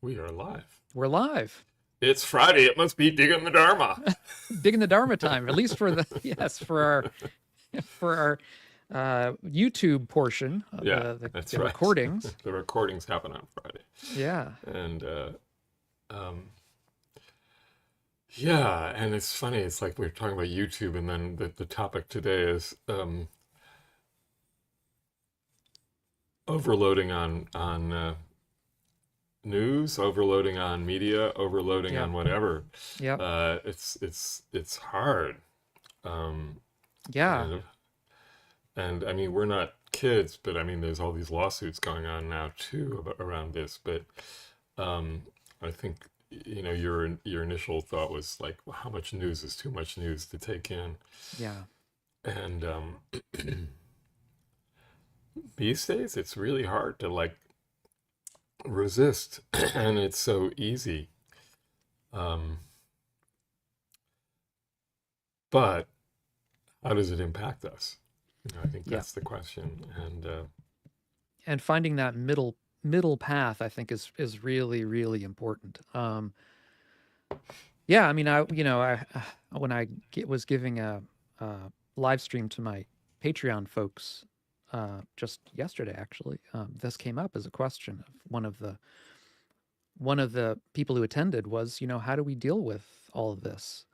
We are live. We're live. It's Friday. It must be digging the Dharma. Digging the Dharma time, at least for the yes, for our YouTube portion of Yeah, the, the, that's the right. recordings. The recordings happen on Friday. Yeah. And um, yeah, and it's funny. It's like we're talking about YouTube, and then the topic today is overloading on news, overloading on media, overloading Yep. on whatever. Yep. It's hard. Um, Yeah. and And I mean, we're not kids, but I mean, there's all these lawsuits going on now too around this. But um, I think your initial thought was like, well, how much news is too much news to take in? Yeah. And these days, it's really hard to like resist, and it's so easy. Um, but how does it impact us? I think Yeah. that's the question. And And finding that middle path, I think, is really really important. Yeah. I mean, I when was giving a live stream to my Patreon folks just yesterday, actually, this came up as a question of one of the people who attended was, how do we deal with all of this?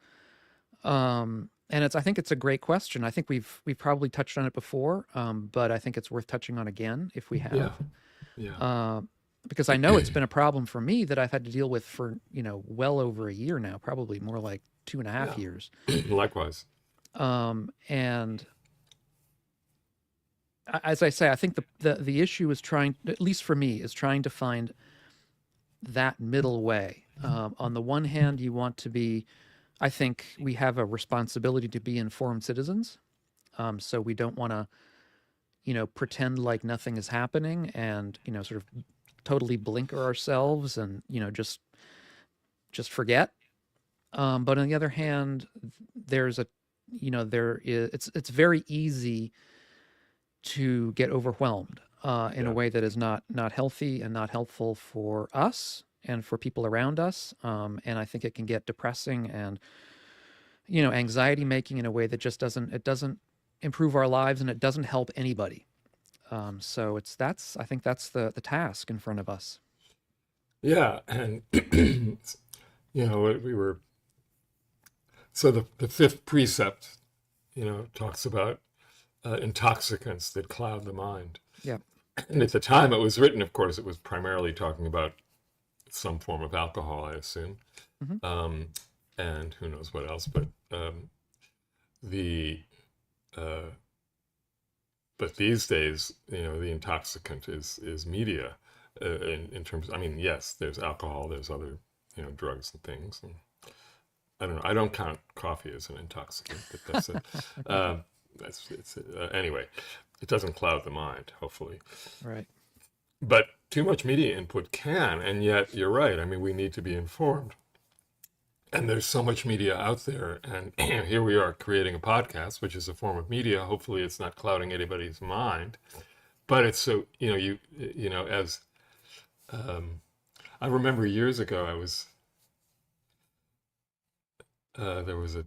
And I think it's a great question. I think we've probably touched on it before, but I think it's worth touching on again if we yeah, have, yeah, uh, because I know it's been a problem for me that I've had to deal with for well over a year now, probably more like two and a half yeah. years. Likewise. And as I say, I think the issue is trying, at least for me, is trying to find that middle way. On the one hand, you want to be, I think we have a responsibility to be informed citizens. So we don't want to, pretend like nothing is happening and, sort of totally blinker ourselves and, just forget. But on the other hand, there's a, there is, it's very easy to get overwhelmed in a Yeah. way that is not healthy and not helpful for us and for people around us. And I think it can get depressing and anxiety making in a way that just doesn't improve our lives and it doesn't help anybody. So I think that's the task in front of us. Yeah. And, we were, so the fifth precept, talks about intoxicants that cloud the mind. Yeah. And at the time it was written, of course, it was primarily talking about some form of alcohol, I assume. Hmm. Um, and who knows what else, but the, uh, but these days, the intoxicant is media. In terms, I mean, yes, there's alcohol, there's other, drugs and things. And I don't know. I don't count coffee as an intoxicant, but that's it. Okay. Anyway. It doesn't cloud the mind, hopefully. Right. But too much media input can, and yet you're right. I mean, we need to be informed. And there's so much media out there, and here we are creating a podcast, which is a form of media. Hopefully, it's not clouding anybody's mind. But it's so as I remember years ago, there was a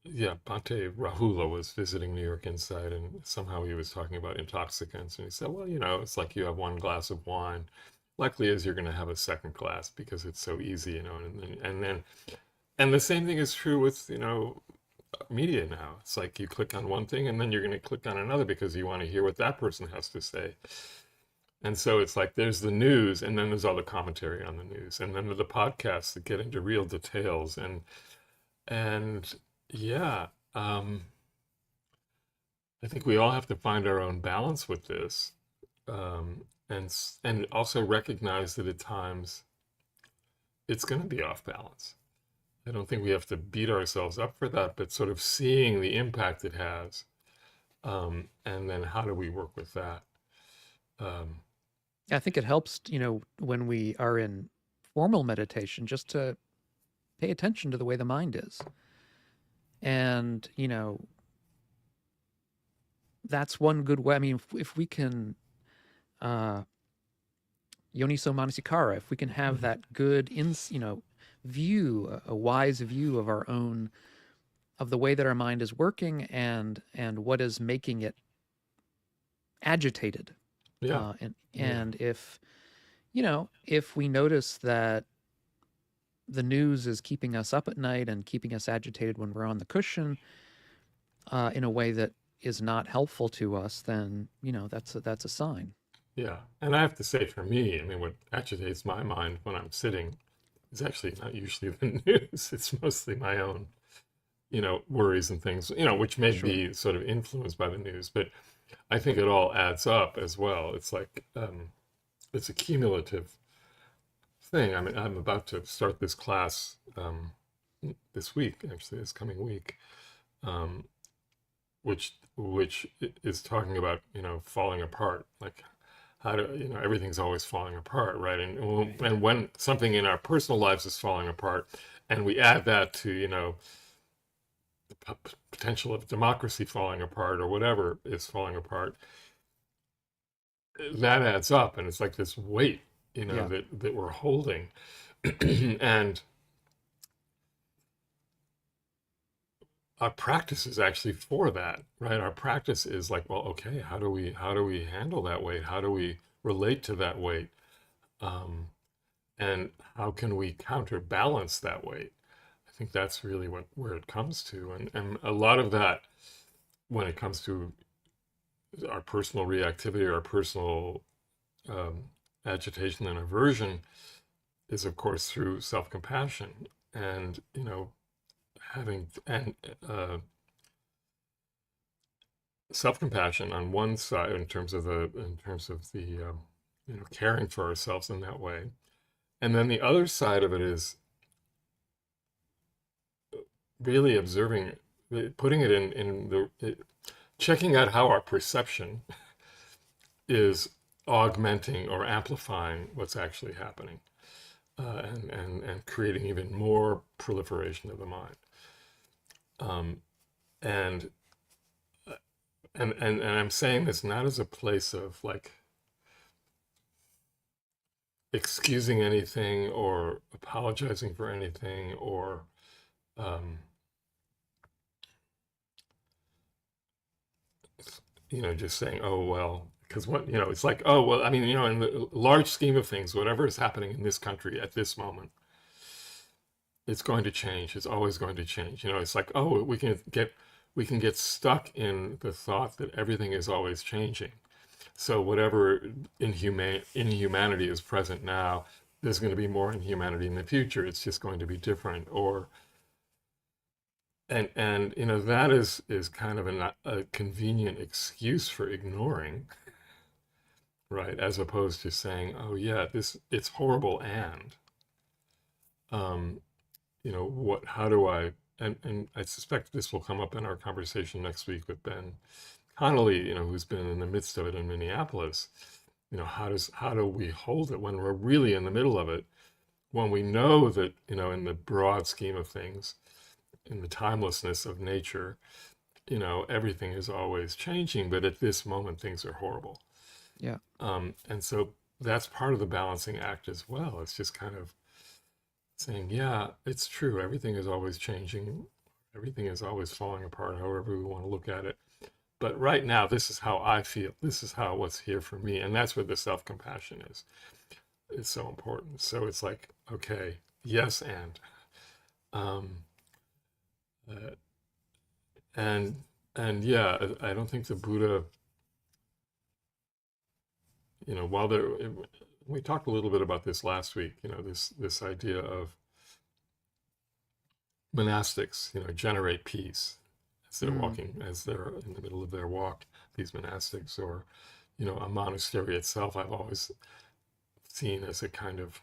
yeah, Bhante Rahula was visiting New York Inside, and somehow he was talking about intoxicants, and he said, "Well, it's like you have one glass of wine. Likely is you're going to have a second glass because it's so easy, and the same thing is true with media now. It's like you click on one thing, and then you're going to click on another because you want to hear what that person has to say. And so it's like there's the news, and then there's all the commentary on the news, and then the podcasts that get into real details, and yeah, um, I think we all have to find our own balance with this, and also recognize that at times it's going to be off balance. I don't think we have to beat ourselves up for that, but sort of seeing the impact it has, and then how do we work with that? Um, I think it helps, when we are in formal meditation, just to pay attention to the way the mind is. And, that's one good way. I mean, if we can uh, yoniso manasikara, if we can have Mhm. that good view, a wise view of our own, of the way that our mind is working, and what is making it agitated. Yeah, yeah, And if we notice that the news is keeping us up at night and keeping us agitated when we're on the cushion, in a way that is not helpful to us, then that's a sign. yeah. And I have to say, for me, I mean, what agitates my mind when I'm sitting is actually not usually the news. It's mostly my own, worries and things, which may Sure. be sort of influenced by the news. But I think it all adds up as well. It's like it's a cumulative thing. I mean, I'm about to start this class this week, actually, this coming week, um, which is talking about falling apart, like how to everything's always falling apart, right? And when something in our personal lives is falling apart, and we add that to the potential of democracy falling apart or whatever is falling apart, that adds up, and it's like this weight, Yeah. that we're holding, and our practice is actually for that, right? Our practice is like, well, okay, how do we handle that weight? How do we relate to that weight? Um, and how can we counterbalance that weight? I think that's really where it comes to, and a lot of that, when it comes to our personal reactivity, our personal um, agitation and aversion, is of course through self-compassion, and having and self-compassion on one side, in terms of the caring for ourselves in that way, and then the other side of it is really observing, putting it in checking out how our perception is augmenting or amplifying what's actually happening, and creating even more proliferation of the mind. Um, and and I'm saying this not as a place of like excusing anything or apologizing for anything, or um, just saying, oh well, because it's like, oh well, I mean, in the large scheme of things, whatever is happening in this country at this moment, it's going to change. It's always going to change. It's like, oh, we can get stuck in the thought that everything is always changing. So whatever inhumanity is present now, there's going to be more inhumanity in the future. It's just going to be different. Or and that is kind of a convenient excuse for ignoring, right? As opposed to saying, oh yeah, it's horrible, and um, what how do I and I suspect this will come up in our conversation next week with Ben Connolly, who's been in the midst of it in Minneapolis. How do we hold it when we're really in the middle of it, when we know that, in the broad scheme of things, in the timelessness of nature, everything is always changing, but at this moment things are horrible. Yeah. And so that's part of the balancing act as well. It's just kind of saying, yeah, it's true. Everything is always changing. Everything is always falling apart, however we want to look at it. But right now, this is how I feel. This is what's here for me. And that's where the self-compassion is. It's so important. So it's like, okay, yes, um, uh, and and yeah, I don't think the Buddha, while there, we talked a little bit about this last week. This idea of monastics, generate peace Mm. as they're in the middle of their walk. These monastics, or a monastery itself, I've always seen as a kind of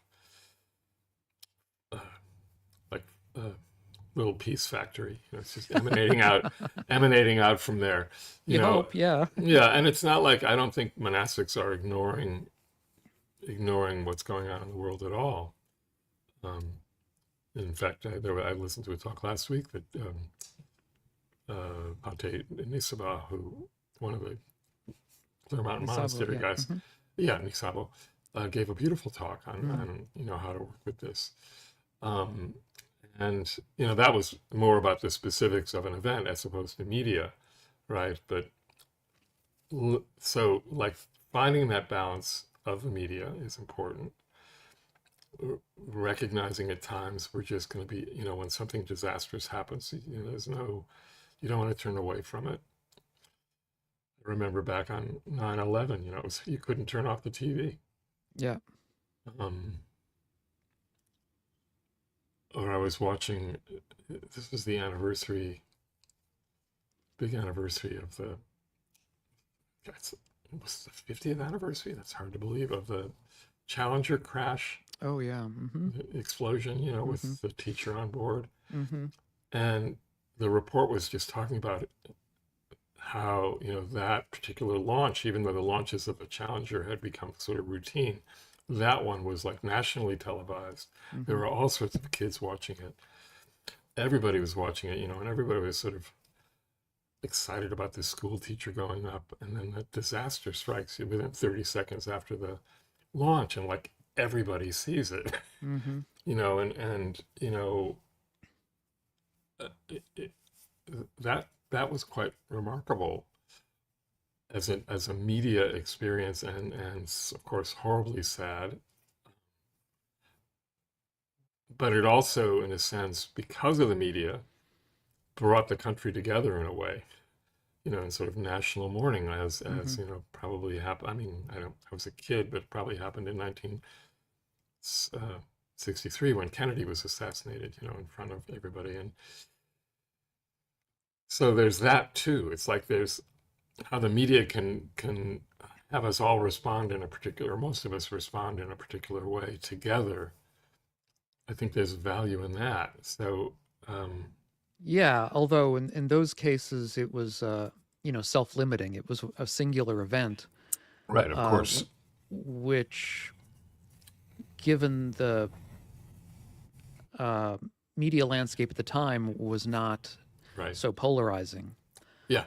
uh, like a little peace factory. It's just emanating out from there. You You know, hope, yeah. yeah, and it's not like I don't think monastics are ignoring what's going on in the world at all. Um, in fact, I listened to a talk last week that Pate Nisaba, who one of the Clear Mountain Nisabo, Monastery yeah. guys, Hmm. yeah, Nisabo, gave a beautiful talk Mm. on how to work with this. Um, and that was more about the specifics of an event as opposed to media, right? But so like finding that balance of the media is important. Recognizing at times we're just going to be, when something disastrous happens, there's no, you don't want to turn away from it. I remember back on 9/11, you couldn't turn off the TV. Yeah. Um, or I was watching, this was the anniversary, big anniversary of the, that's, it was the 50th anniversary. That's hard to believe, of the Challenger crash, Oh yeah. Mm-hmm. explosion, Mm-hmm. with the teacher on board. Mm-hmm. And the report was just talking about how, that particular launch, even though the launches of the Challenger had become sort of routine, that one was like nationally televised. There Mm-hmm. were all sorts of kids watching it. Everybody was watching it, and everybody was sort of excited about this school teacher going up. And then the disaster strikes you within 30 seconds after the launch, and like everybody sees it, Mm-hmm. and it, that was quite remarkable as a media experience, and of course horribly sad, but it also, in a sense, because of the media, brought the country together in a way, in sort of national mourning, Mm-hmm. probably happened. I mean, I was a kid, but it probably happened in 1963 when Kennedy was assassinated, in front of everybody. And so there's that too. It's like there's how the media can have us all respond in a particular, most of us respond in a particular way together. I think there's value in that. So, Yeah, although in those cases it was self-limiting. It was a singular event, right, of uh, course, which, given the uh, media landscape at the time, was not right, so polarizing. yeah,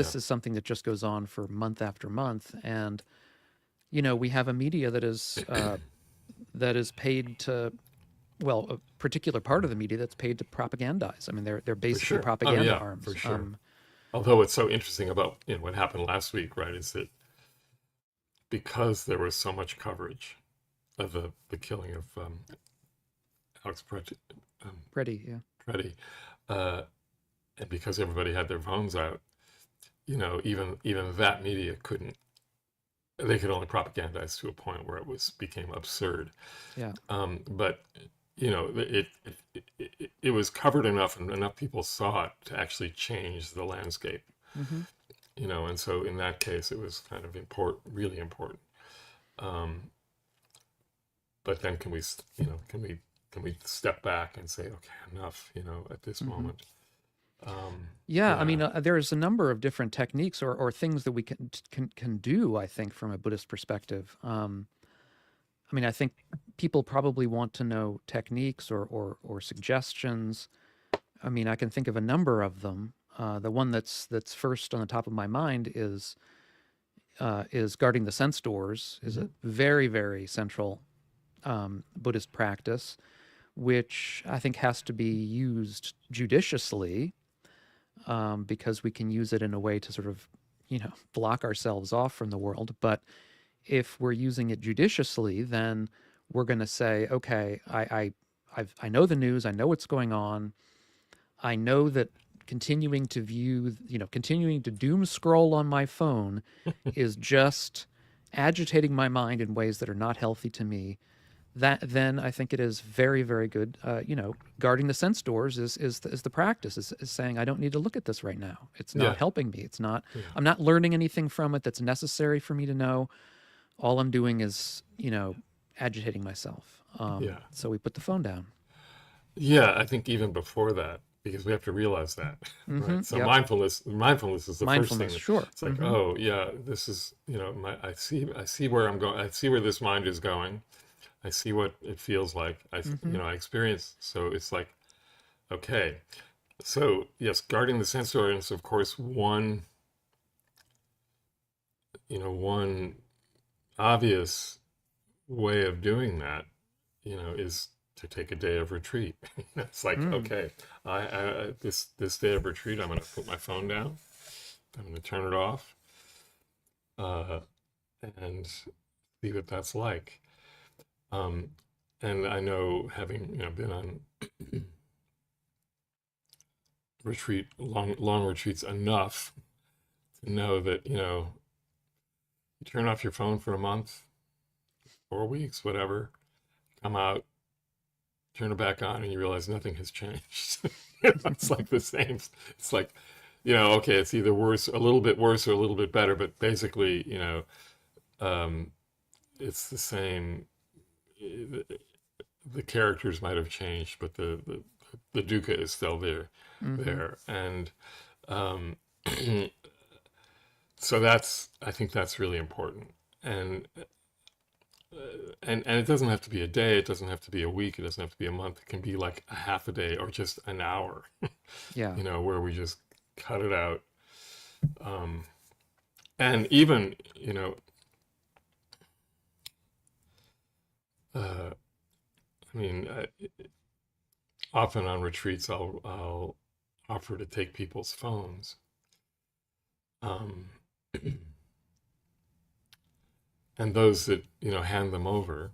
yeah, This is something that just goes on for month after month, and we have a media that is paid to, well, a particular part of the media that's paid to propagandize. I mean, they're for basically sure. Oh propaganda yeah, for arms. sure. Although it's so interesting about what happened last week, right? Is that because there was so much coverage of the killing of Alex Pretty, yeah. Preddy, uh, and because everybody had their phones out, even that media couldn't. They could only propagandize to a point where it became absurd. Yeah. But it was covered enough, and enough people saw it to actually change the landscape. Mm-hmm. And so in that case, it was kind of important, really important. Um, but then can we step back and say, okay, enough, at this Mm-hmm. moment. Um, Yeah, I yeah, mean, there's a number of different techniques or things that we can do, I think, from a Buddhist perspective. I mean, I think people probably want to know techniques or suggestions. I mean, I can think of a number of them. The one that's first on the top of my mind is guarding the sense doors. Is hmm a very very central Buddhist practice, which I think has to be used judiciously, because we can use it in a way to sort of, block ourselves off from the world. But if we're using it judiciously, then we're going to say, okay, I know the news, I know what's going on, I know that continuing to doom scroll on my phone is just agitating my mind in ways that are not healthy to me. That then I think it is very, very good. Guarding the sense doors is the practice. Is saying I don't need to look at this right now. It's not yeah, helping me. It's not. yeah, I'm not learning anything from it that's necessary for me to know. All I'm doing is agitating myself. yeah, So we put the phone down. yeah. I think even before that, because we have to realize that, Mm-hmm. right? So Yep. mindfulness is the first thing. Mindfulness. Sure. It's like, Mm-hmm. oh yeah, this is, I see where I'm going. I see where this mind is going. I see what it feels like. Mm-hmm. I experience. So it's like, okay. So yes, guarding the sense organs, of course, one obvious way of doing that, is to take a day of retreat. It's like, Mm. okay, this day of retreat, I'm going to put my phone down. I'm going to turn it off, uh, and see what that's like. Um, and I know, having been on long retreats enough to know that you turn off your phone for a month, 4 weeks, whatever, come out, turn it back on, and you realize nothing has changed. It's like the same. It's like, okay, it's either worse, a little bit worse, or a little bit better, but basically, um, it's the same. The characters might have changed, but the dukkha is still there, Mm-hmm. and um, so I think that's really important, and and it doesn't have to be a day, it doesn't have to be a week, it doesn't have to be a month. It can be like a half a day or just an hour, Yeah. where we just cut it out. Um, and even, I mean, often on retreats, I'll offer to take people's phones. Um, and those that, hand them over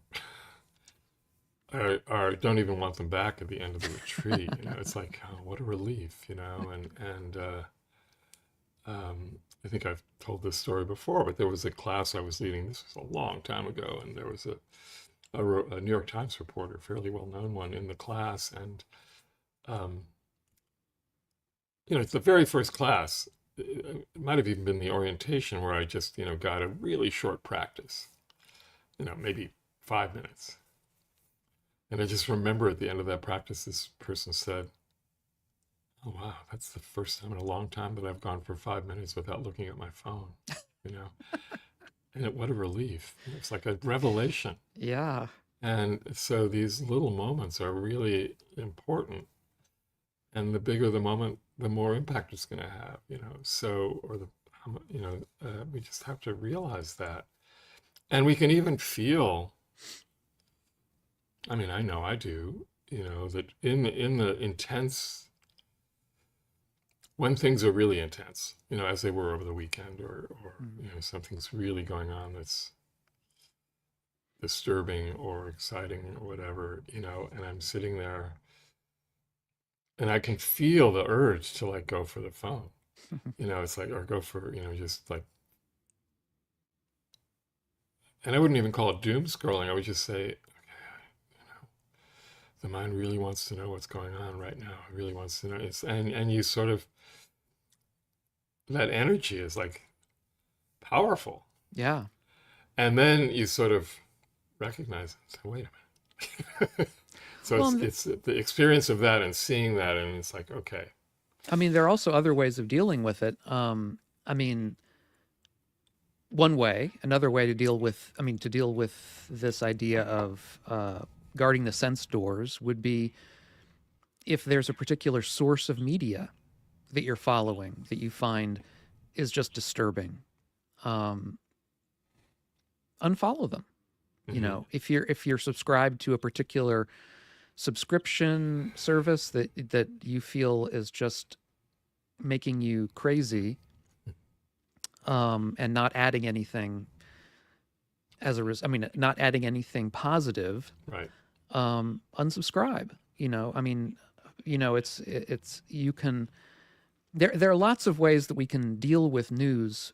are don't even want them back at the end of the retreat. It's like, oh, what a relief, I think I've told this story before, but there was a class I was leading. This was a long time ago, and there was a New York Times reporter, fairly well known one, in the class, and um, it's the very first class. It might have even been the orientation, where I just got a really short practice, maybe 5 minutes, and I just remember at the end of that practice, this person said, "Oh wow, that's the first time in a long time that I've gone for 5 minutes without looking at my phone." You know, what a relief! It's like a revelation. Yeah. And so these little moments are really important, and the bigger the moment, the more impact it's going to have. So, or the we just have to realize that, and we can even feel. I mean, I know I do. That in the intense, when things are really intense, as they were over the weekend, or Mm. something's really going on that's disturbing or exciting or whatever, and I'm sitting there and I can feel the urge to like go for the phone. It's like, or go for, just like, and I wouldn't even call it doom scrolling. I would just say, the mind really wants to know what's going on right now. It really wants to know. And you sort of, that energy is like powerful. Yeah. And then you sort of recognize it. So wait a minute. So Well, it's the experience of that and seeing that, and it's like, okay. I mean, there are also other ways of dealing with it. I mean, another way to deal with, to deal with this idea of guarding the sense doors would be if there's a particular source of media that you're following that you find is just disturbing, um, unfollow them. Hmm. If you're subscribed to a particular subscription service that you feel is just making you crazy, and not adding anything not adding anything positive, Right. unsubscribe. It's you can there are lots of ways that we can deal with news,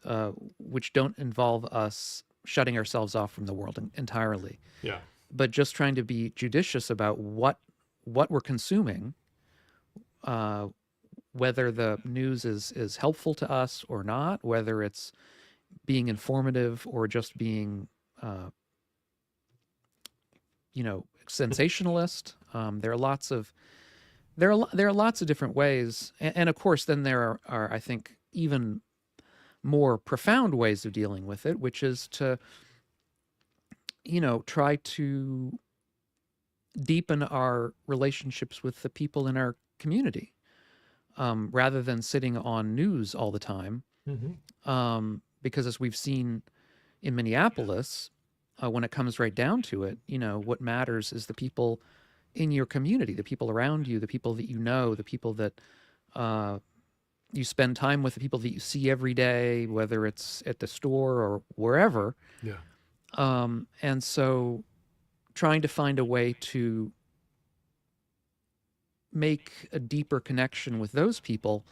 which don't involve us shutting ourselves off from the world entirely, Yeah. but just trying to be judicious about what we're consuming, uh, whether the news is helpful to us or not, whether it's being informative or just being, uh, sensationalist. There are lots of different ways, and of course, then there are I think even more profound ways of dealing with it, which is to try to deepen our relationships with the people in our community, rather than sitting on news all the time. Hmm. Because as we've seen in Minneapolis, when it comes right down to it, what matters is the people in your community, the people around you, the people that you know, the people that uh, you spend time with, the people that you see every day, whether it's at the store or wherever. Yeah. And so trying to find a way to make a deeper connection with those people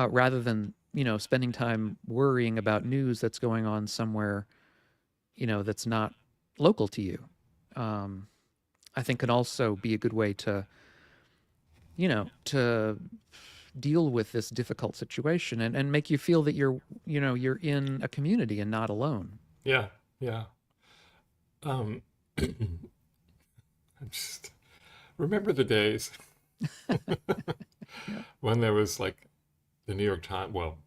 rather than, spending time worrying about news that's going on somewhere, that's not local to you. Um, I think can also be a good way to deal with this difficult situation and make you feel that you're in a community and not alone. Yeah. Yeah. Um, I just remember the days Yeah. when there was like the New York Times. Well,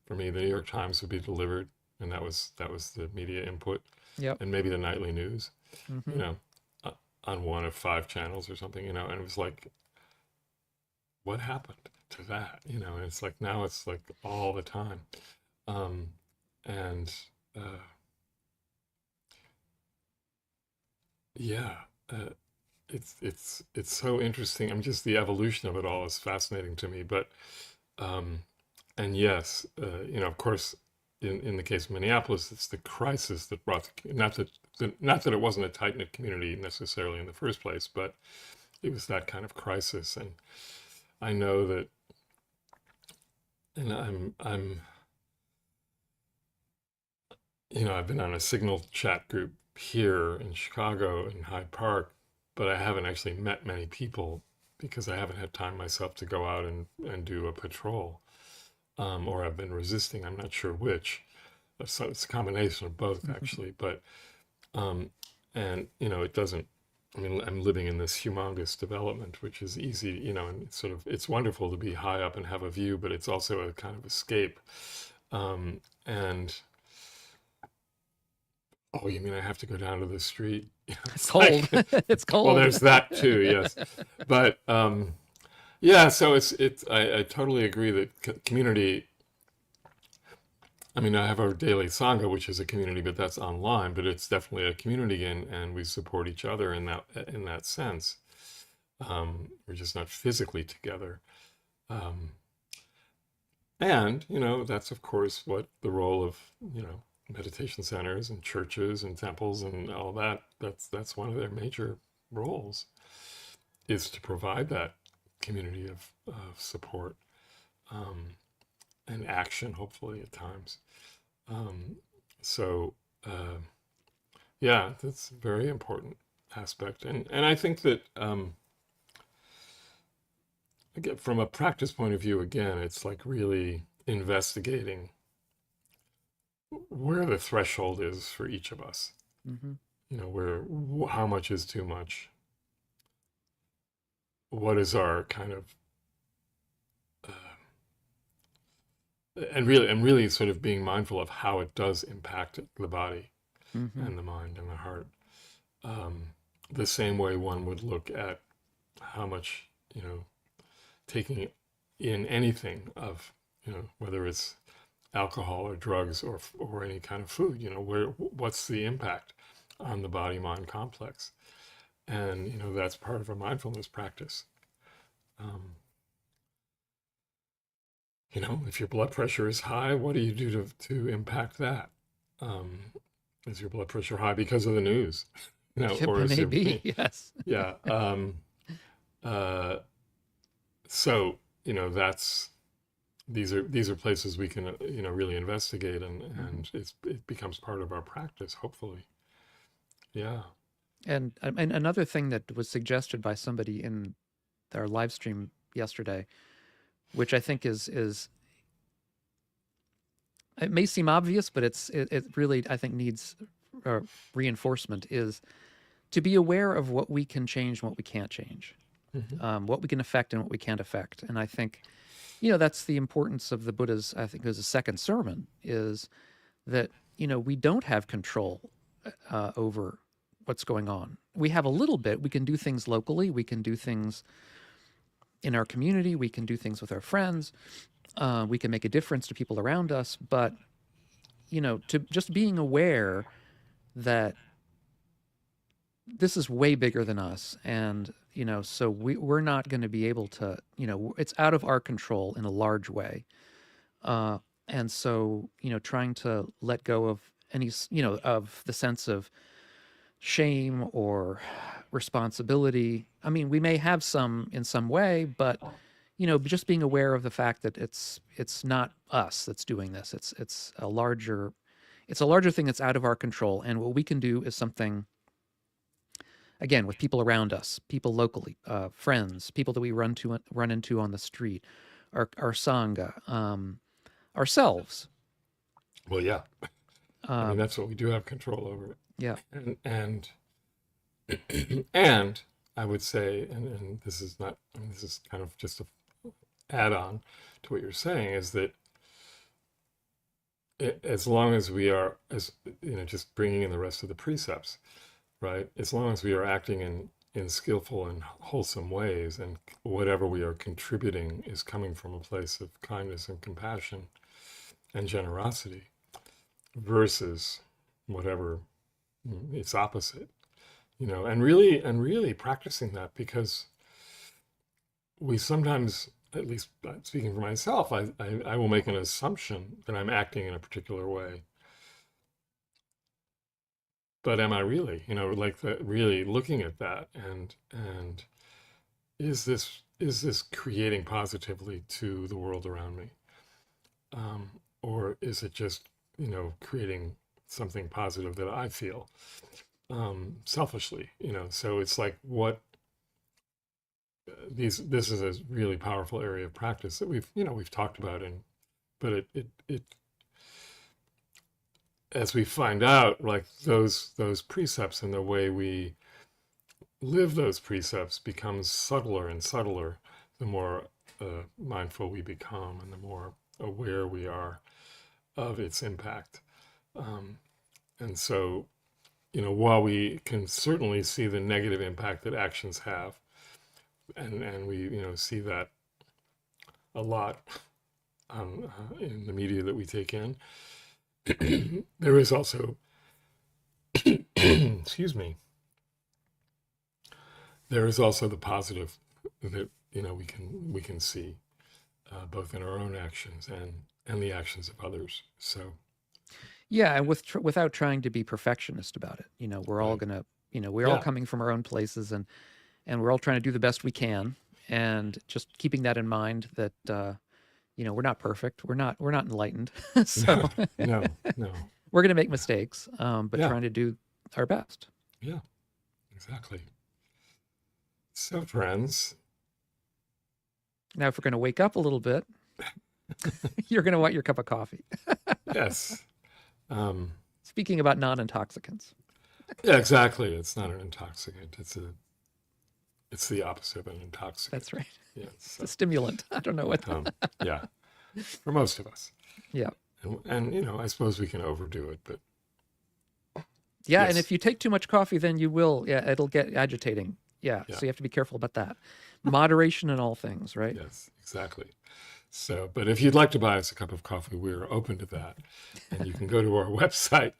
for me, the New York Times would be delivered, and that was the media input, Yep. and maybe the nightly news, you Hmm. know, uh, on one of five channels or something, and it was like, what happened to that, And it's like now it's like all the time, um, and uh, yeah, it's so interesting. I'm just the evolution of it all is fascinating to me, but um, and yes, of course, in the case of Minneapolis, it's the crisis that brought not that it wasn't a tight knit community necessarily in the first place, but it was that kind of crisis. And I know that, and I've been on a Signal chat group here in Chicago in Hyde Park, but I haven't actually met many people because I haven't had time myself to go out and do a patrol, or I've been resisting. I'm not sure which. So it's a combination of both, actually. But um, and it doesn't. I mean, I'm living in this humongous development, which is easy, and it's wonderful to be high up and have a view, but it's also a kind of escape. And oh, you mean I have to go down to the street? It's It's cold. like, It's well, cold. there's that too, yes. But yeah, so I totally agree that community. I mean, I have our daily sangha, which is a community, but that's online. But it's definitely a community, and we support each other in that sense. We're just not physically together, um, and that's of course what the role of meditation centers and churches and temples and all that. That's one of their major roles is to provide that community of support, um, and action, hopefully at times. Um, so yeah, that's a very important aspect, and I think that again, from a practice point of view, again, it's like really investigating where the threshold is for each of us. Hmm. Where how much is too much? What is our kind of uh, and really sort of being mindful of how it does impact the body Hmm. and the mind and the heart. Um, the same way one would look at how much taking in anything of whether it's alcohol or drugs or any kind of food. What's the impact on the body mind complex? And that's part of a mindfulness practice. Um, if your blood pressure is high, what do you do to impact that? Um, is your blood pressure high because of the news? Yep, Or it is may your be. Yes. yeah. Uh, so that's these are places we can really investigate, and Hmm. and it becomes part of our practice, hopefully. Yeah. And another thing that was suggested by somebody in our live stream yesterday, which I think is it may seem obvious, but it really I think needs reinforcement, is to be aware of what we can change and what we can't change, Hmm. what we can affect and what we can't affect. And I think that's the importance of the Buddha's. I think it was a second sermon, is that we don't have control over what's going on. We have a little bit. We can do things locally. We can do things in our community. We can do things with our friends. We can make a difference to people around us. But to just being aware that this is way bigger than us, and so we're not going to be able to, it's out of our control in a large way. uh, and so trying to let go of any of the sense of shame or responsibility. I mean, we may have some in some way, but just being aware of the fact that it's not us that's doing this. It's a larger thing that's out of our control, and what we can do is something, again, with people around us, people locally, friends, people that we run into on the street, our sangha, ourselves. Well, yeah. I mean, Um, that's what we do have control over. yeah, And and I would say, and this is not, I mean, this is kind of just a add on to what you're saying, is that as long as we are, as just bringing in the rest of the precepts, right? As long as we are acting in skillful and wholesome ways, and whatever we are contributing is coming from a place of kindness and compassion and generosity, versus whatever its opposite, and really practicing that, because we sometimes, at least speaking for myself, I will make an assumption that I'm acting in a particular way. But am I really, like really looking at that, and is this creating positively to the world around me? Or is it just, creating something positive that I feel selfishly, so it's like this is a really powerful area of practice that we've talked about, but it as we find out, like those precepts and the way we live those precepts becomes subtler and subtler the more mindful we become, and the more aware we are of its impact. And so, while we can certainly see the negative impact that actions have, and we see that a lot in the media that we take in, there is also excuse me, there is also the positive that we can see, both in our own actions and the actions of others. So yeah, and without trying to be perfectionist about it. We're all right, gonna, we're all yeah, coming from our own places, and we're all trying to do the best we can, and just keeping that in mind that we're not perfect, we're not enlightened, so no, no, we're gonna make mistakes, but yeah, trying to do our best. yeah, exactly. So friends, Now, if we're gonna wake up a little bit, you're gonna want your cup of coffee. yes, um, Speaking about non-intoxicants. yeah, exactly. It's not an intoxicant. It's the opposite of an intoxicant. That's right. Yeah. It's a So, stimulant. I don't know what. yeah, for most of us. Yeah. And I suppose we can overdo it, but Yeah, and yes, if you take too much coffee, then you will. Yeah, it'll get agitating. Yeah, yeah, so you have to be careful about that. Moderation in all things, right? yes, exactly. So, but if you'd like to buy us a cup of coffee, we're open to that. And you can go to our website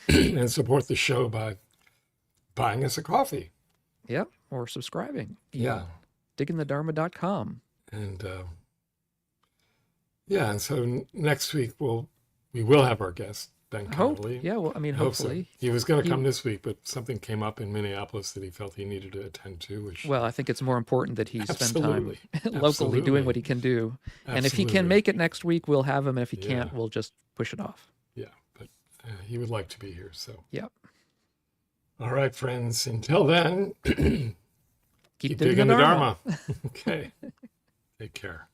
and support the show by buying us a coffee. Yep. Or subscribing. Yeah. Diggingthedharma.com. And yeah, and so next week we will have our guest, Ben Hope. Connolly. Yeah, well, I mean, I hope so. hopefully. He was going to He, come this week, but something came up in Minneapolis that he felt he needed to attend to, which well, I think it's more important that he spend time absolutely, locally doing absolutely, what he can do. And if he can absolutely. make it next week, we'll have him. And if he Yeah, can't, we'll just push it off. yeah. But he would like to be here. So, Yep. all right, friends. Until then, Keep keep digging the digging the Dharma. Dharma. Okay. Take care.